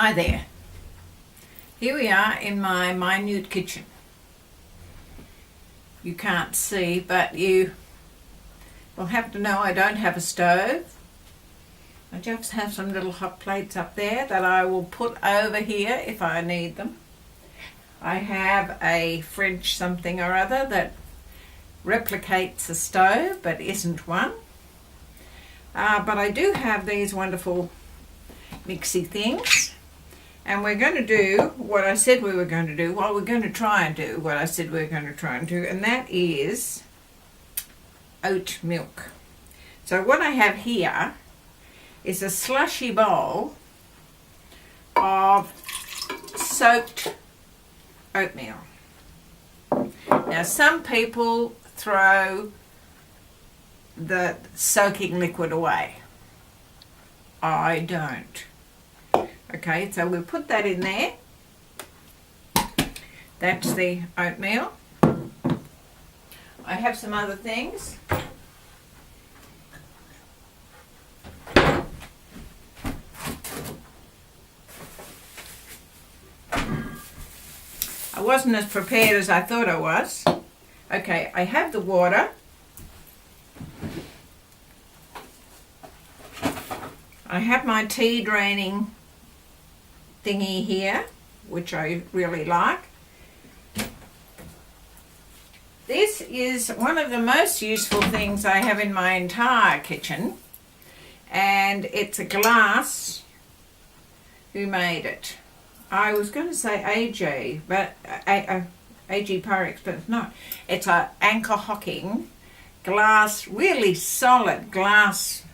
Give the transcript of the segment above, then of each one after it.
Hi there. Here we are in my minute kitchen. You can't see, but you will have to know I don't have a stove. I just have some little hot plates up there that I will put over here if I need them. I have a French something or other that replicates a stove but isn't one. But I do have these wonderful mixy things. And we're going to do what I said we were going to do. Well, we're going to try and do what I said we were going to try and do, and that is oat milk. So what I have here is a slushy bowl of soaked oatmeal. Now, some people throw the soaking liquid away. I don't. Okay, so we'll put that in there. That's the oatmeal. I have some other things. I wasn't as prepared as I thought I was. Okay, I have the water. I have my tea draining thingy here, which I really like. This is one of the most useful things I have in my entire kitchen, and it's a glass. Who made it? I was going to say AJ, but AG Pyrex, but it's not. It's a Anchor Hocking glass, really solid glass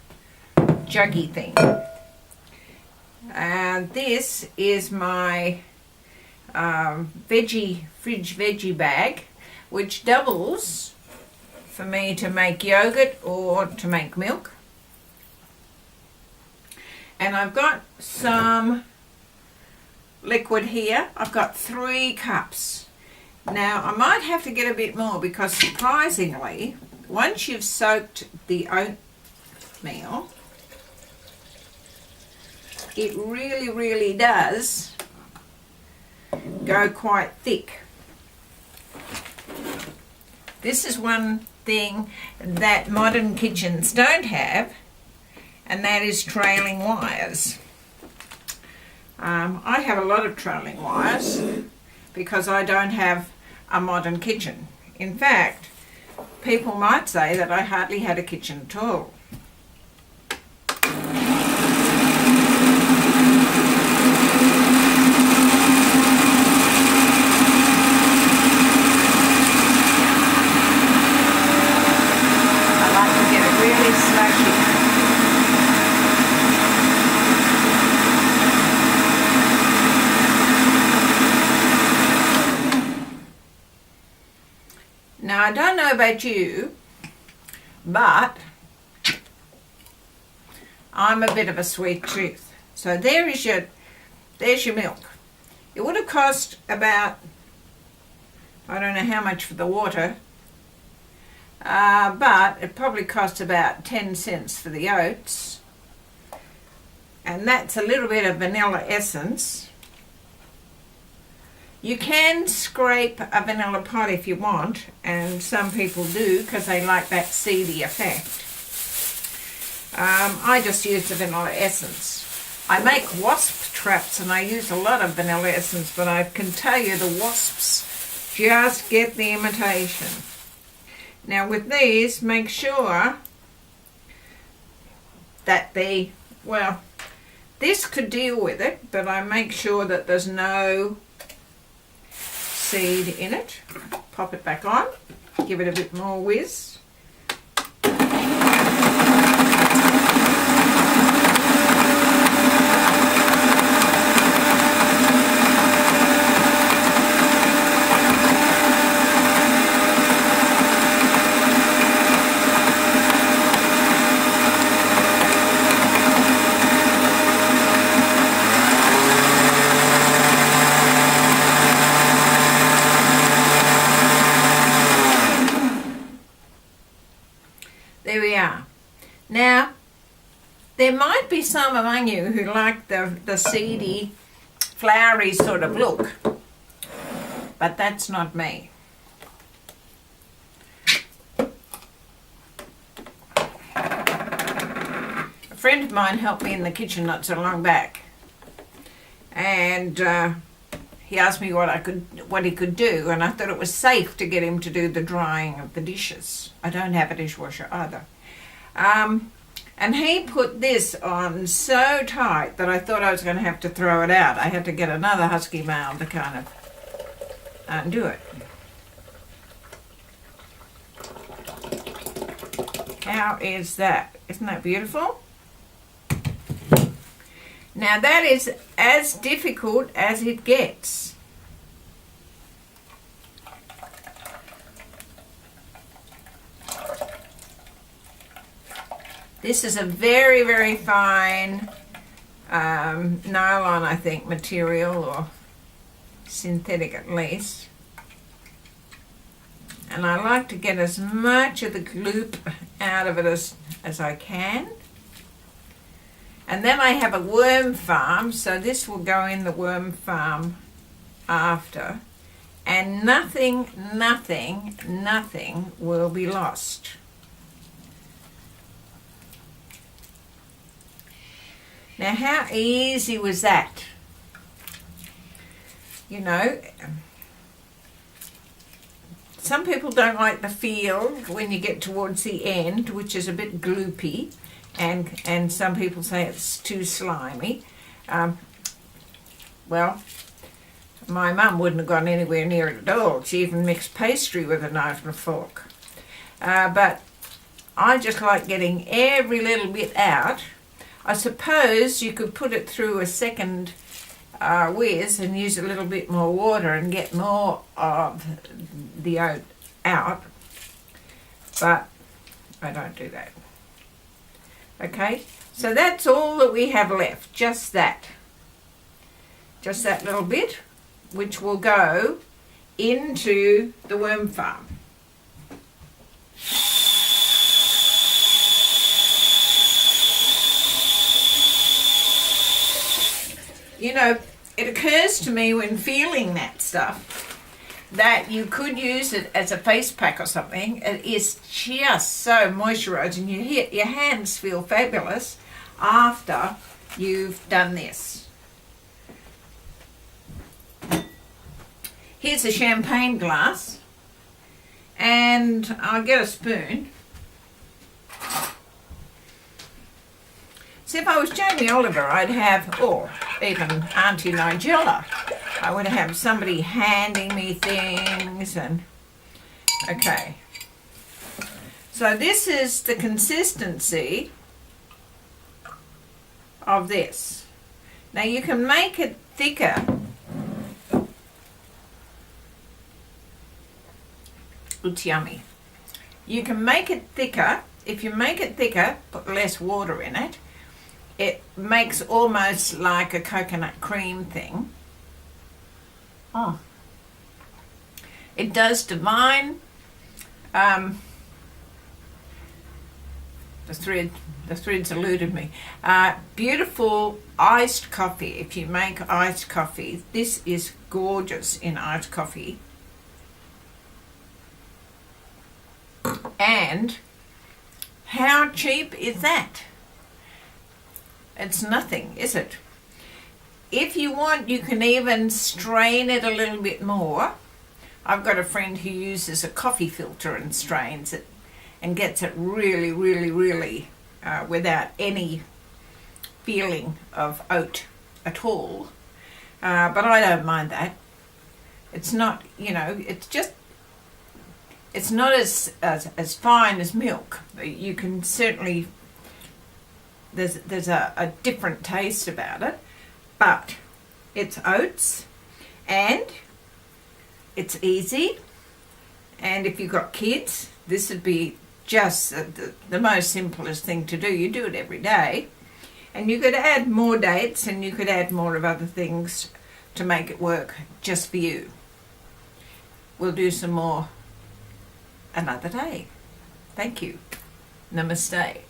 juggy thing. And this is my fridge veggie bag, which doubles for me to make yogurt or to make milk. And I've got some liquid here. I've got 3 cups. Now I might have to get a bit more because surprisingly, once you've soaked the oatmeal, it really does go quite thick. This is one thing that modern kitchens don't have, and that is trailing wires. I have a lot of trailing wires because I don't have a modern kitchen. In fact, people might say that I hardly had a kitchen at all. Now, I don't know about you, but I'm a bit of a sweet tooth. So there's your milk. It would have cost about, I don't know how much for the water, but it probably cost about 10 cents for the oats. And that's a little bit of vanilla essence. You can scrape a vanilla pot if you want, and some people do because they like that seedy effect. I just use the vanilla essence. I make wasp traps and I use a lot of vanilla essence, but I can tell you the wasps just get the imitation. Now with these, make sure that this could deal with it, but I make sure that there's no seed in it. Pop it back on, give it a bit more whiz. There we are. Now, there might be some among you who like the seedy flowery sort of look, but that's not me. A friend of mine helped me in the kitchen not so long back, and he asked me what he could do, and I thought it was safe to get him to do the drying of the dishes. I don't have a dishwasher either. And he put this on so tight that I thought I was going to have to throw it out. I had to get another husky male to kind of undo it. How is that? Isn't that beautiful? Now that is as difficult as it gets. This is a very, very fine nylon, I think, material, or synthetic at least. And I like to get as much of the gloop out of it as I can. And then I have a worm farm, so this will go in the worm farm after. And nothing will be lost. Now, how easy was that? You know, some people don't like the feel when you get towards the end, which is a bit gloopy, and some people say it's too slimy. Well, my mum wouldn't have gone anywhere near it at all. She even mixed pastry with a knife and a fork. But I just like getting every little bit out. I suppose you could put it through a second whiz and use a little bit more water and get more of the oat out, but I don't do that. Okay, so that's all that we have left, just that little bit, which will go into the worm farm. You know, it occurs to me when feeling that stuff that you could use it as a face pack or something. It is just so moisturising. Your hands feel fabulous after you've done this. Here's a champagne glass, and I'll get a spoon. See, if I was Jamie Oliver, I'd have, or even Auntie Nigella, I would have somebody handing me things. And okay, so this is the consistency of this. Now you can make it thicker. It's yummy. You can make it thicker. If you make it thicker, put less water in it. It makes almost like a coconut cream thing. Oh, it does divine. The threads eluded me. Beautiful iced coffee. If you make iced coffee, this is gorgeous in iced coffee. And how cheap is that? It's nothing, is it? If you want, you can even strain it a little bit more. I've got a friend who uses a coffee filter and strains it and gets it really, really, really without any feeling of oat at all. But I don't mind that. It's not, you know, it's not as fine as milk. You can certainly, there's a different taste about it, but it's oats and it's easy. And if you've got kids, this would be just the most simplest thing to do. You do it every day, and you could add more dates and you could add more of other things to make it work just for you. We'll do some more another day. Thank you. Namaste.